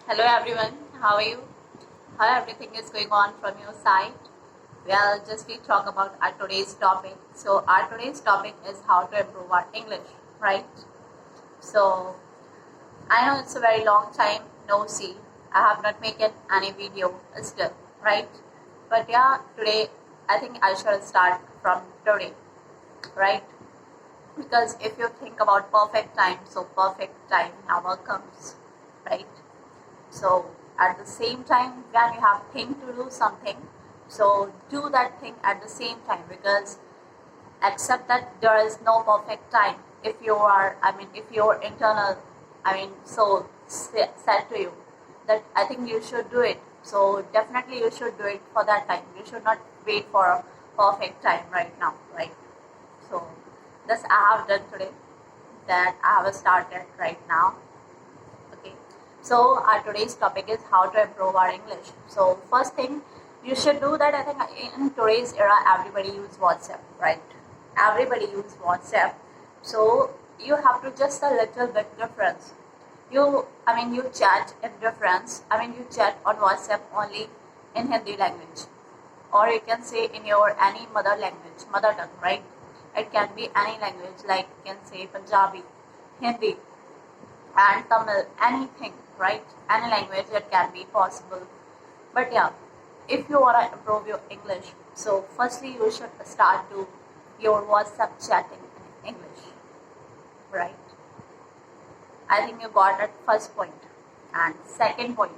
Hello everyone, how are you? How everything is going on from your side? Well, just we talk about our today's topic. So our today's topic is how to improve our English, right? So I know it's a very long time no see. I have not made any video still, right? But yeah, today I think I should start from today, right? Because if you think about perfect time, so perfect time never comes, right? So at the same time, when you have thing to do something, so do that thing at the same time because accept that there is no perfect time. If you are, if your internal, so said to you that I think you should do it. So definitely you should do it for that time. You should not wait for a perfect time right now, right? So this I have done today. That I have started right now. Okay, so our today's topic is how to improve our English. So first thing you should do that I think in today's era everybody use WhatsApp, right? Everybody use WhatsApp. So you have to just a little bit difference. You chat in difference. You chat on WhatsApp only in Hindi language, or you can say in your any mother language, mother tongue, right? It can be any language like you can say Punjabi, Hindi, and Tamil, anything, right? Any language that can be possible. But yeah, if you wanna improve your English, so firstly you should start to your WhatsApp chatting in English, right? I think you got that first point. And second point,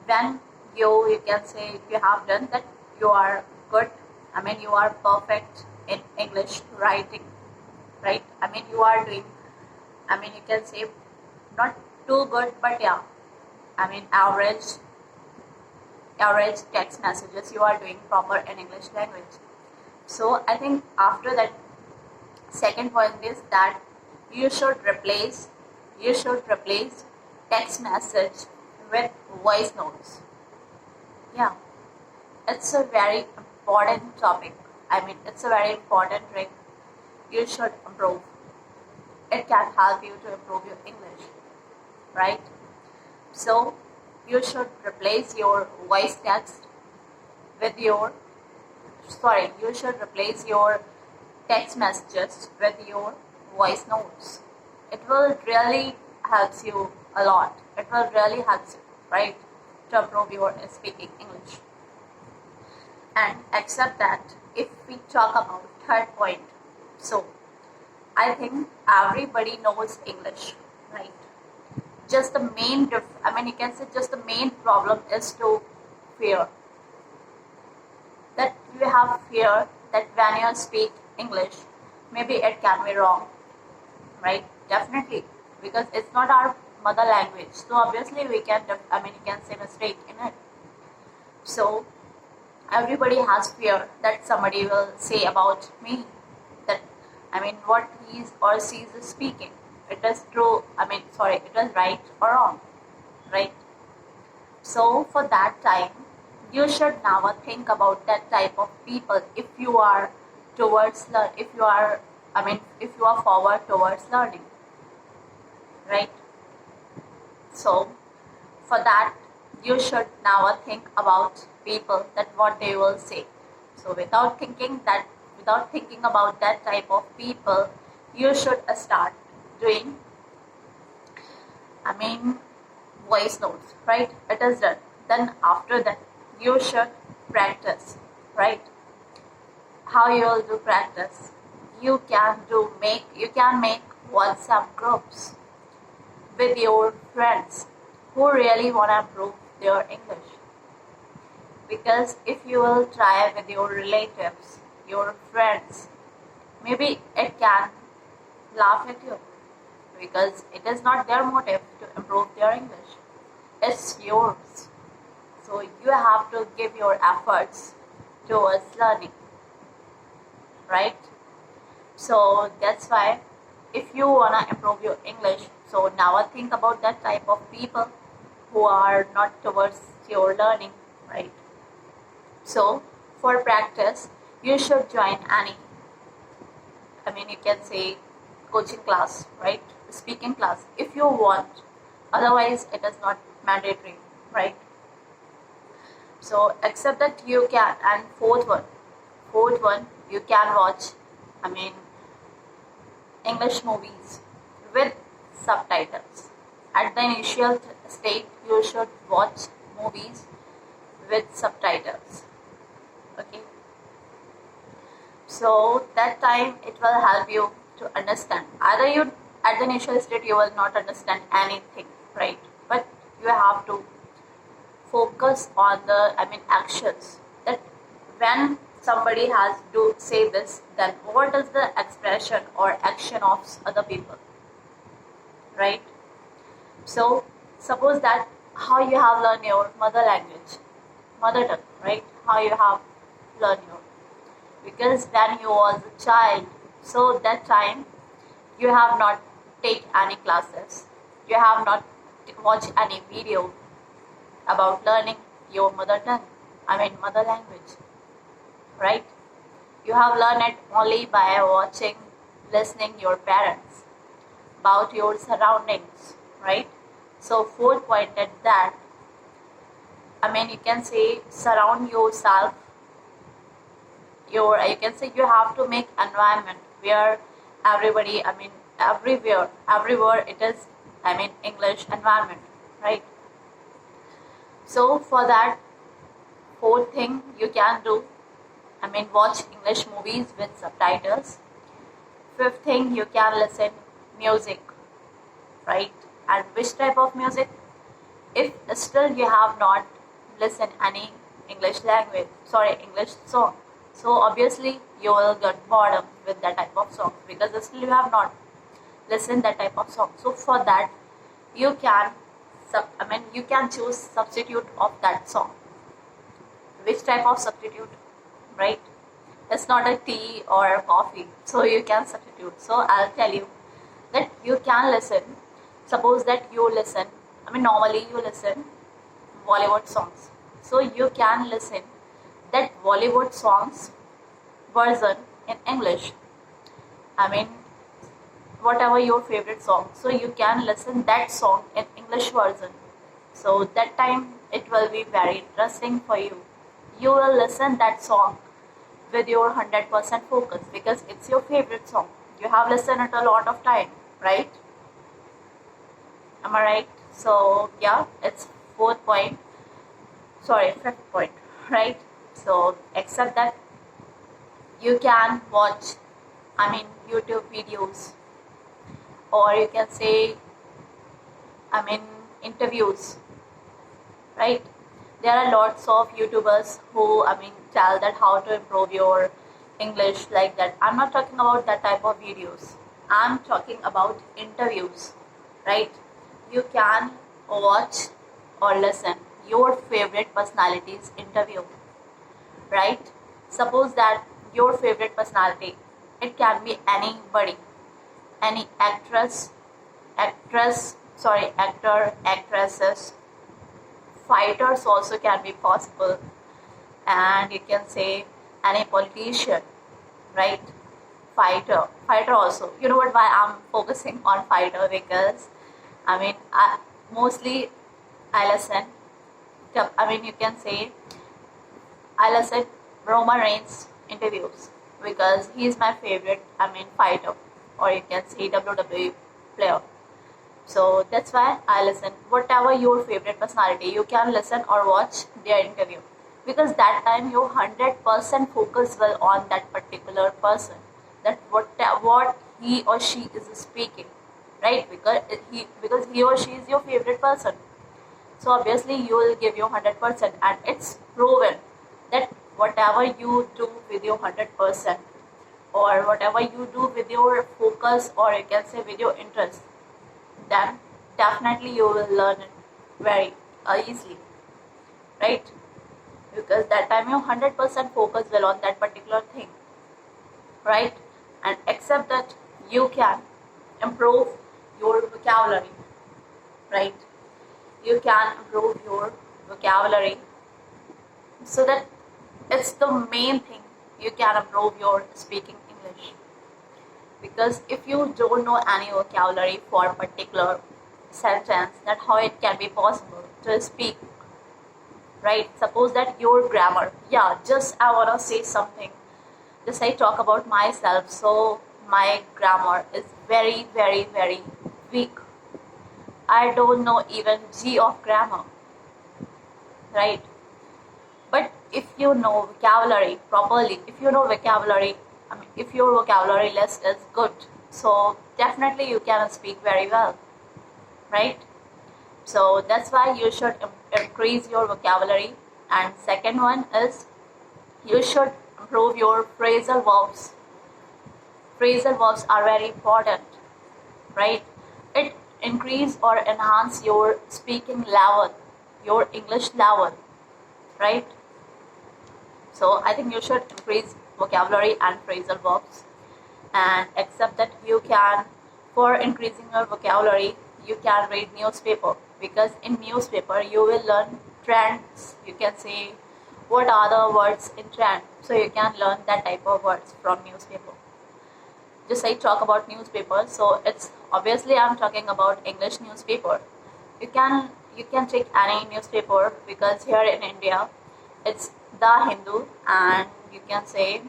when you can say you have done that, you are good. You are perfect in English writing, right? You are doing. You can say not too good, but yeah, average text messages you are doing proper in English language. So I think after that, second point is that you should replace text message with voice notes. Yeah, it's a very important topic. It's a very important trick you should improve. It can help you to improve your English, right? So you should replace your voice text with your you should replace your text messages with your voice notes. It will really helps you a lot. It will really helps you, right, to improve your speaking English. And except that, if we talk about third point, so I think everybody knows English, right? Just the main you can say just the main problem is to fear, that you have fear that when you speak English maybe it can be wrong, right? Definitely, because it's not our mother language, so obviously we can you can say mistake in it. So everybody has fear that somebody will say about me that what he is or she is speaking, it is true, it is right or wrong, right? So for that time you should never think about that type of people if you are if you are if you are forward towards learning, right? So for that you should never think about people that what they will say. So without thinking about that type of people, you should start doing I mean voice notes, right? It is done. Then after that you should practice, right? How you will do practice? You can make WhatsApp groups with your friends who really want to improve their English. Because if you will try with your relatives, your friends, maybe it can laugh at you because it is not their motive to improve their English. It's yours. So you have to give your efforts towards learning, right? So that's why if you wanna improve your English, so now think about that type of people who are not towards your learning, right? So for practice, you should join any, you can say coaching class, right? Speaking class if you want. Otherwise, it is not mandatory, right? So except that you can, and fourth one, you can watch, I mean, English movies with subtitles. At the initial state, you should watch movies with subtitles. Okay, so that time it will help you to understand. Either you at the initial state you will not understand anything, right? But you have to focus on the actions, that when somebody has to say this, then what is the expression or action of other people, right? So suppose that how you have learned your mother language, mother tongue, right? How you have learned your, because when you was a child, so that time you have not take any classes, you have not watched any video about learning your mother tongue, mother language, right? You have learned it only by watching, listening your parents about your surroundings, right? So fourth point is that, you can say surround yourself, you can say you have to make environment where everybody, everywhere it is, English environment, right? So for that, fourth thing you can do, watch English movies with subtitles. Fifth thing, you can listen music, right? And which type of music? If still you have not listened any English song, so obviously you will get bored with that type of song, because still you have not listened that type of song. So for that, you can you can choose substitute of that song. Which type of substitute, right? It's not a tea or a coffee, so you can substitute. So I'll tell you that you can listen. Suppose that you listen, normally you listen Bollywood songs. So you can listen that Bollywood songs version in English. Whatever your favorite song. So you can listen that song in English version. So that time it will be very interesting for you. You will listen that song with your 100% focus, because it's your favorite song. You have listened it a lot of time, right? Am I right? So yeah, it's fifth point, right? So except that you can watch, YouTube videos, or you can say, interviews, right? There are lots of YouTubers who, tell that how to improve your English like that. I'm not talking about that type of videos. I'm talking about interviews, right? You can watch or listen your favorite personalities interview, right? Suppose that your favorite personality, it can be anybody, any actor, actresses, fighters also can be possible, and you can say any politician, right? Fighter also. You know what? Why I'm focusing on fighter? Because mostly I listen. You can say I listen Roman Reigns interviews, because he is my favorite. Fighter, or you can say WWE player. So that's why I listen. Whatever your favorite personality, you can listen or watch their interview, because that time your 100% focus will on that particular person, that what he or she is speaking, right? Because he or she is your favorite person. So obviously you will give your 100%, and it's proven that whatever you do with your 100%, or whatever you do with your focus, or you can say with your interest, then definitely you will learn it very easily, right? Because that time your 100% focus will on that particular thing, right? And except that you can improve your vocabulary, right? You can improve your vocabulary, so that it's the main thing. You can improve your speaking English, because if you don't know any vocabulary for a particular sentence, that how it can be possible. to speak, right? Suppose that your grammar, yeah, just I want to say something. Just I talk about myself. So my grammar is very, very, very weak. I don't know even G of grammar, right? But if you know vocabulary properly, if you know vocabulary, I mean, if your vocabulary list is good, so definitely you can speak very well, right? So that's why you should increase your vocabulary. And second one is you should improve your phrasal verbs. Phrasal verbs are very important, right? It increase or enhance your speaking level, your English level, right? So I think you should increase vocabulary and phrasal verbs. And except that you can, for increasing your vocabulary, you can read newspaper, because in newspaper you will learn trends. You can say what are the words in trend, so you can learn that type of words from newspaper. Just I talk about newspaper, so it's obviously I'm talking about English newspaper. You can take any newspaper, because here in India it's The Hindu, and you can say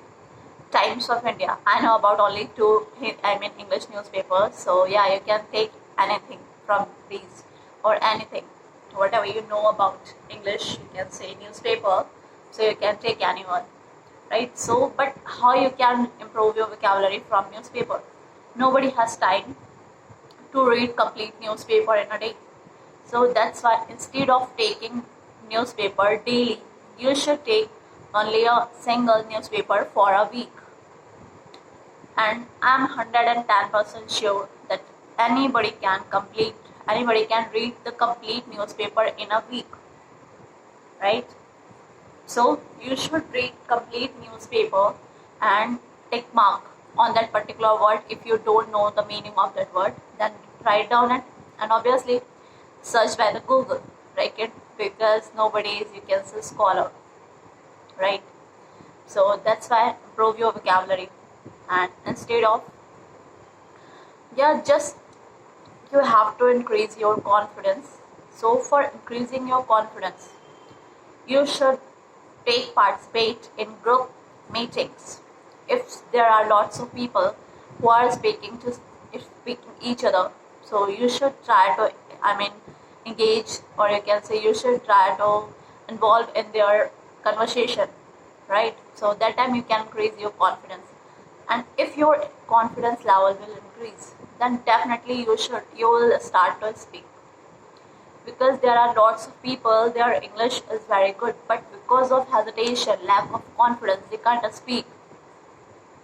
Times of India. I know about only two, English newspapers. So yeah, you can take anything from these, or anything, whatever you know about English. You can say newspaper, so you can take anyone, right? So, but how you can improve your vocabulary from newspaper? Nobody has time to read complete newspaper in a day. So that's why instead of taking newspaper daily, you should take only a single newspaper for a week. And I'm 110% sure that anybody can read the complete newspaper in a week, right? So you should read complete newspaper and take mark on that particular word. If you don't know the meaning of that word, then write down it, and obviously search by the Google, right? Because nobody is, you can say, scholar, right? So that's why improve your vocabulary. And instead of, yeah, just you have to increase your confidence. So for increasing your confidence, you should participate in group meetings. If there are lots of people who are speaking each other, so you should try to, engage, or you can say you should try to involve in their conversation, right? So that time you can increase your confidence. And if your confidence level will increase, then definitely you will start to speak. Because there are lots of people, their English is very good, but because of hesitation, lack of confidence, they can't speak,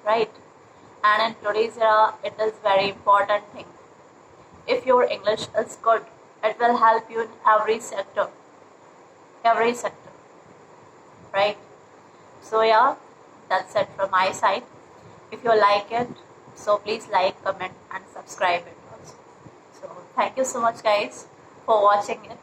right? And in today's era, it is very important thing. If your English is good, it will help you in every sector, right? So yeah, that's it from my side. If you like it, so please like, comment and subscribe it also. So thank you so much guys for watching it.